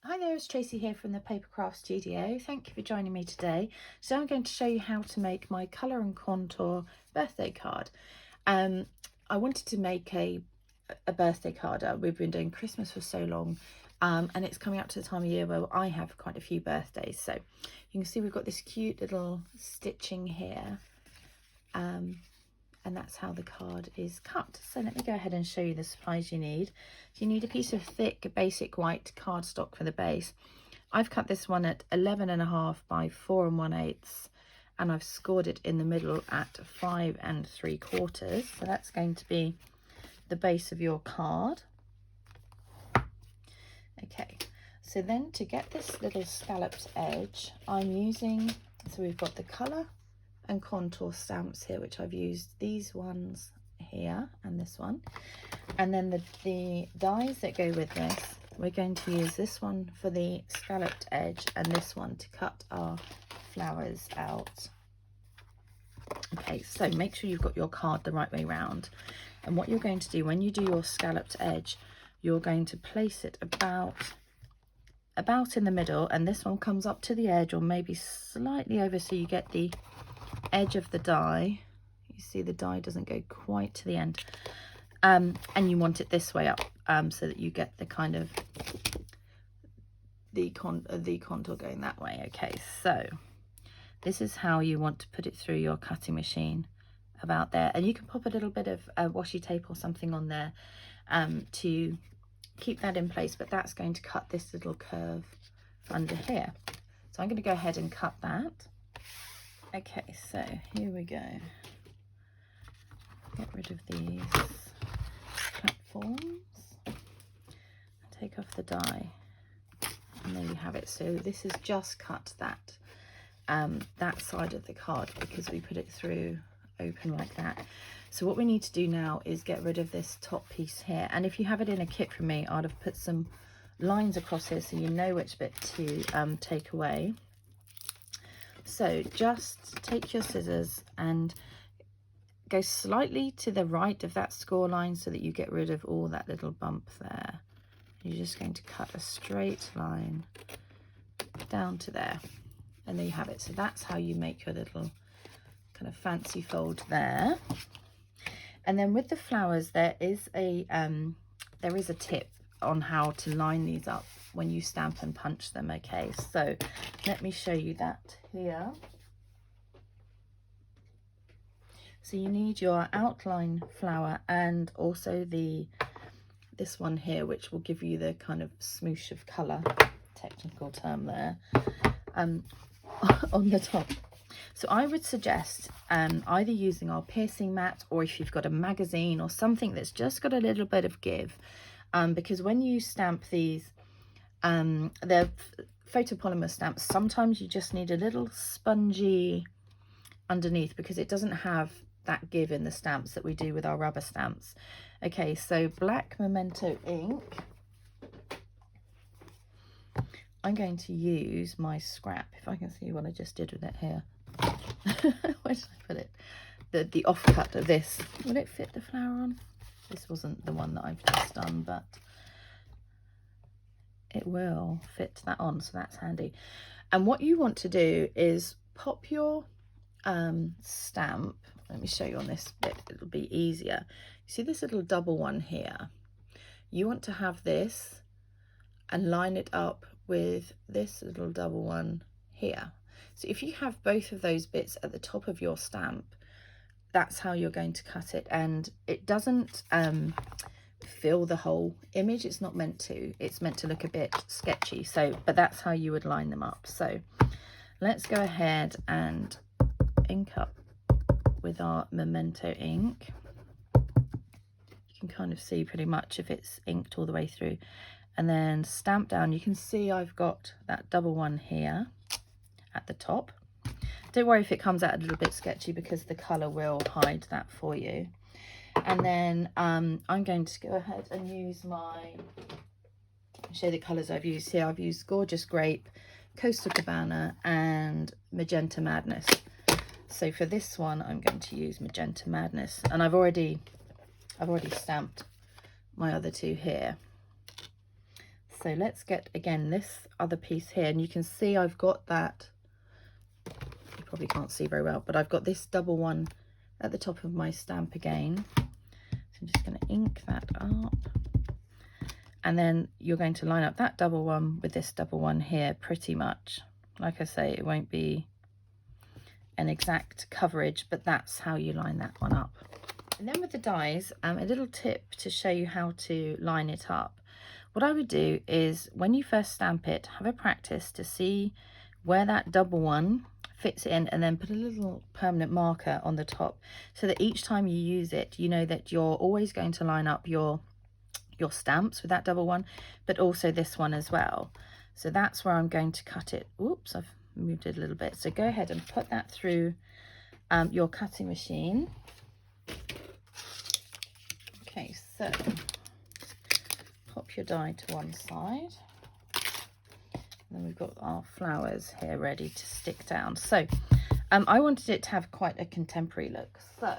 Hi there, it's Tracy here from the Papercraft Studio. Thank you for joining me today. So I'm going to show you how to make my colour and contour birthday card. I wanted to make a birthday card. We've been doing Christmas for so long, and it's coming up to the time of year where I have quite a few birthdays. So you can see we've got this cute little stitching here. And that's how the card is cut. So let me go ahead and show you the supplies you need. So you need a piece of thick basic white cardstock for the base. I've cut this one at 11.5 by 4 1/8, and I've scored it in the middle at 5 3/4. So that's going to be the base of your card. Okay, so then to get this little scalloped edge, I'm using, so we've got the colour and contour stamps here, which I've used these ones here and this one, and then the dies that go with this, we're going to use this one for the scalloped edge and this one to cut our flowers out. Okay, so make sure you've got your card the right way round, and what you're going to do when you do your scalloped edge, you're going to place it about in the middle, and this one comes up to the edge or maybe slightly over, so you get the edge of the die. You see the die doesn't go quite to the end, and you want it this way up, so that you get the kind of the contour going that way. Okay, so this is how you want to put it through your cutting machine, about there, and you can pop a little bit of washi tape or something on there to keep that in place, but that's going to cut this little curve under here. So I'm going to go ahead and cut that. Okay, so here we go. Get rid of these platforms, take off the die, and there you have it. So this is just cut that side of the card because we put it through open like that. So what we need to do now is get rid of this top piece here, and if you have it in a kit from me, I'd have put some lines across here so you know which bit to take away. So just take your scissors and go slightly to the right of that score line so that you get rid of all that little bump there. You're just going to cut a straight line down to there, and there you have it. So that's how you make your little kind of fancy fold there. And then with the flowers, there is a tip on how to line these up when you stamp and punch them. Okay, so let me show you that here. So you need your outline flower and also this one here, which will give you the kind of smoosh of colour, technical term there, on the top. So I would suggest either using our piercing mat, or if you've got a magazine or something that's just got a little bit of give, because when you stamp these, they're photopolymer stamps, sometimes you just need a little spongy underneath because it doesn't have that give in the stamps that we do with our rubber stamps. Okay, so black Memento ink. I'm going to use my scrap, if I can see what I just did with it here. Where did I put it? The offcut of this. Will it fit the flower on? This wasn't the one that I've just done, but it will fit that on, so that's handy. And what you want to do is pop your stamp. Let me show you on this bit, it'll be easier. You see this little double one here? You want to have this and line it up with this little double one here. So if you have both of those bits at the top of your stamp, that's how you're going to cut it, and it doesn't fill the whole image. It's not meant to. It's meant to look a bit sketchy. So, but that's how you would line them up. So let's go ahead and ink up with our Memento ink. You can kind of see pretty much if it's inked all the way through, and then stamp down. You can see I've got that double one here at the top. Don't worry if it comes out a little bit sketchy because the colour will hide that for you. And then I'm going to go ahead and use show the colours I've used here. I've used Gorgeous Grape, Coastal Cabana and Magenta Madness. So for this one I'm going to use Magenta Madness, and I've already stamped my other two here. So let's get, again, this other piece here, and you can see I've got that, you probably can't see very well, but I've got this double one at the top of my stamp again. So I'm just going to ink that up. And then you're going to line up that double one with this double one here pretty much. Like I say, it won't be an exact coverage, but that's how you line that one up. And then with the dies, a little tip to show you how to line it up. What I would do is when you first stamp it, have a practice to see where that double one fits in, and then put a little permanent marker on the top so that each time you use it, you know that you're always going to line up your stamps with that double one, but also this one as well. So that's where I'm going to cut it. Oops, I've moved it a little bit. So go ahead and put that through your cutting machine. Okay, so pop your die to one side. And then we've got our flowers here ready to stick down. So I wanted it to have quite a contemporary look. So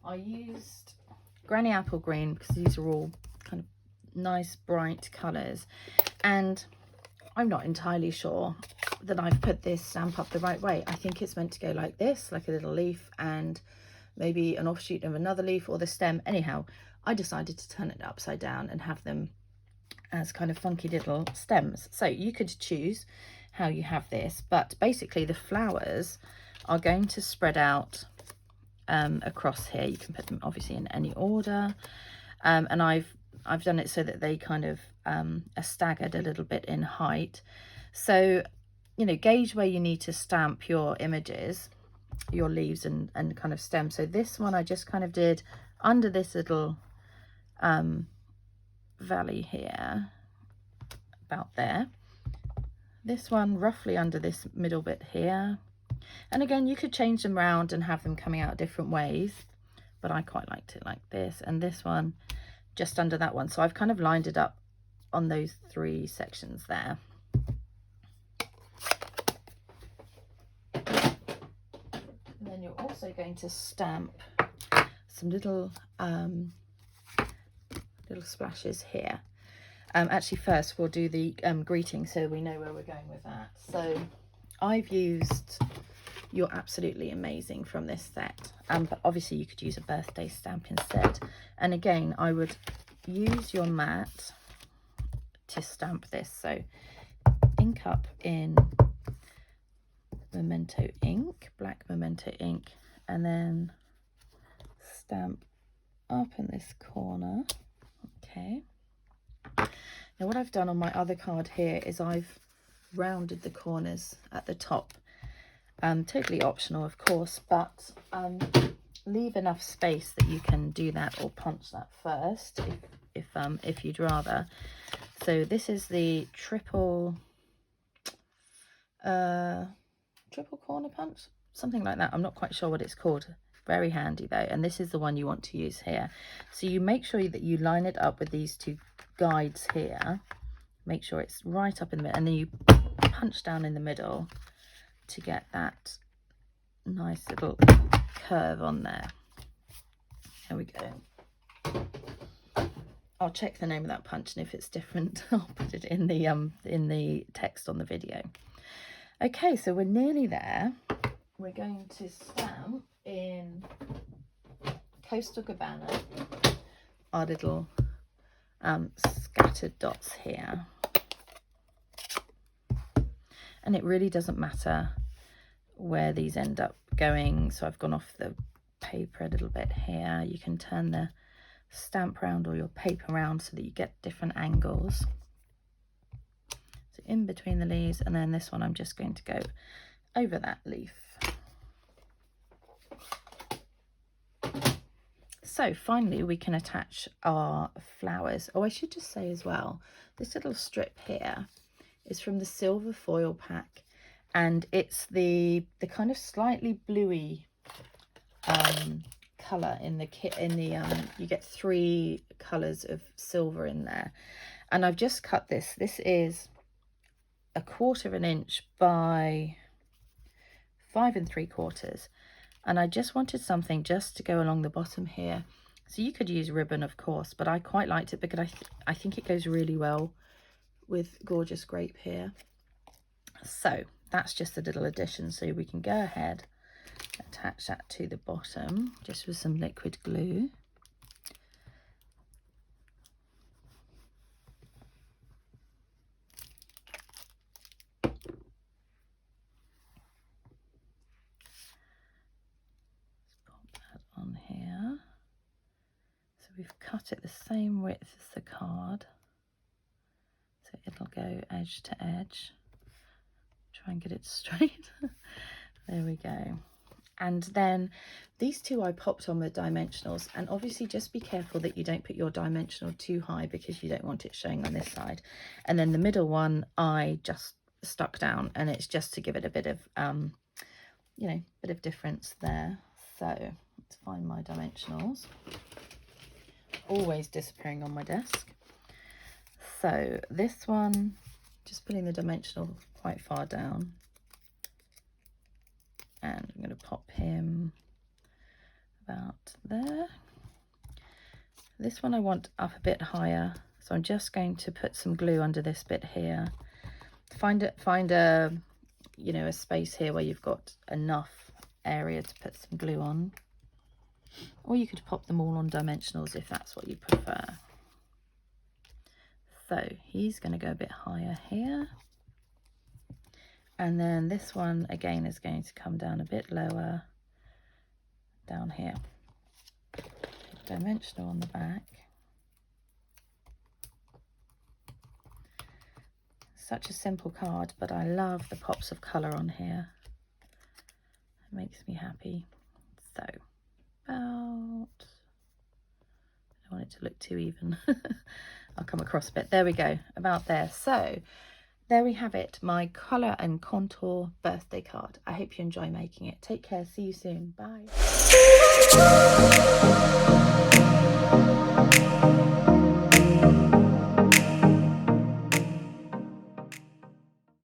I used Granny Apple Green because these are all kind of nice bright colours, and I'm not entirely sure that I've put this stamp up the right way. I think it's meant to go like this, like a little leaf and maybe an offshoot of another leaf or the stem. Anyhow, I decided to turn it upside down and have them as kind of funky little stems. So you could choose how you have this, but basically the flowers are going to spread out across here. You can put them obviously in any order, and I've done it so that they kind of are staggered a little bit in height. So, you know, gauge where you need to stamp your images, your leaves and kind of stem. So this one I just kind of did under this little valley here, about there. This one roughly under this middle bit here. And again, you could change them around and have them coming out different ways, but I quite liked it like this. And this one just under that one. So I've kind of lined it up on those three sections there. And then you're also going to stamp some little splashes here. Actually, first we'll do the greeting so we know where we're going with that. So I've used You're Absolutely Amazing from this set, but obviously you could use a birthday stamp instead. And again, I would use your mat to stamp this. So ink up in Memento Ink, black Memento Ink, and then stamp up in this corner. Okay. Now what I've done on my other card here is I've rounded the corners at the top. Totally optional, of course, but leave enough space that you can do that or punch that first if you'd rather. So this is the triple corner punch, something like that. I'm not quite sure what it's called. Very handy though, and this is the one you want to use here. So you make sure that you line it up with these two guides here. Make sure it's right up in the middle, and then you punch down in the middle to get that nice little curve on there. There we go. I'll check the name of that punch, and if it's different I'll put it in the text on the video. Okay, so we're nearly there. We're going to stamp in Coastal Cabana our little scattered dots here, and it really doesn't matter where these end up going. So I've gone off the paper a little bit here. You can turn the stamp round or your paper round so that you get different angles. So in between the leaves, and then this one I'm just going to go over that leaf. So finally we can attach our flowers. Oh, I should just say as well, this little strip here is from the silver foil pack, and it's the kind of slightly bluey colour in the kit. You get 3 colours of silver in there, and I've just cut this. This is 1/4 inch by 5 3/4, and I just wanted something just to go along the bottom here So you could use ribbon, of course, but I quite liked it because I think it goes really well with gorgeous grape here. So that's just a little addition. So we can go ahead, attach that to the bottom just with some liquid glue. On here, so we've cut it the same width as the card, so it'll go edge to edge. Try and get it straight. There we go. And then these two I popped on with dimensionals, and obviously just be careful that you don't put your dimensional too high because you don't want it showing on this side. And then the middle one I just stuck down, and it's just to give it a bit of you know, bit of difference there. So let's find my dimensionals. Always disappearing on my desk. So this one, just putting the dimensional quite far down. And I'm going to pop him about there. This one I want up a bit higher, so I'm just going to put some glue under this bit here. Find a you know, a space here where you've got enough area to put some glue on, or you could pop them all on dimensionals if that's what you prefer. So he's going to go a bit higher here, and then this one again is going to come down a bit lower down here. Dimensional on the back. Such a simple card, but I love the pops of colour on here. It makes me happy. So about, I don't want it to look too even. I'll come across a bit. There we go, about there. So there we have it, my colour and contour birthday card. I hope you enjoy making it. Take care, see you soon, bye.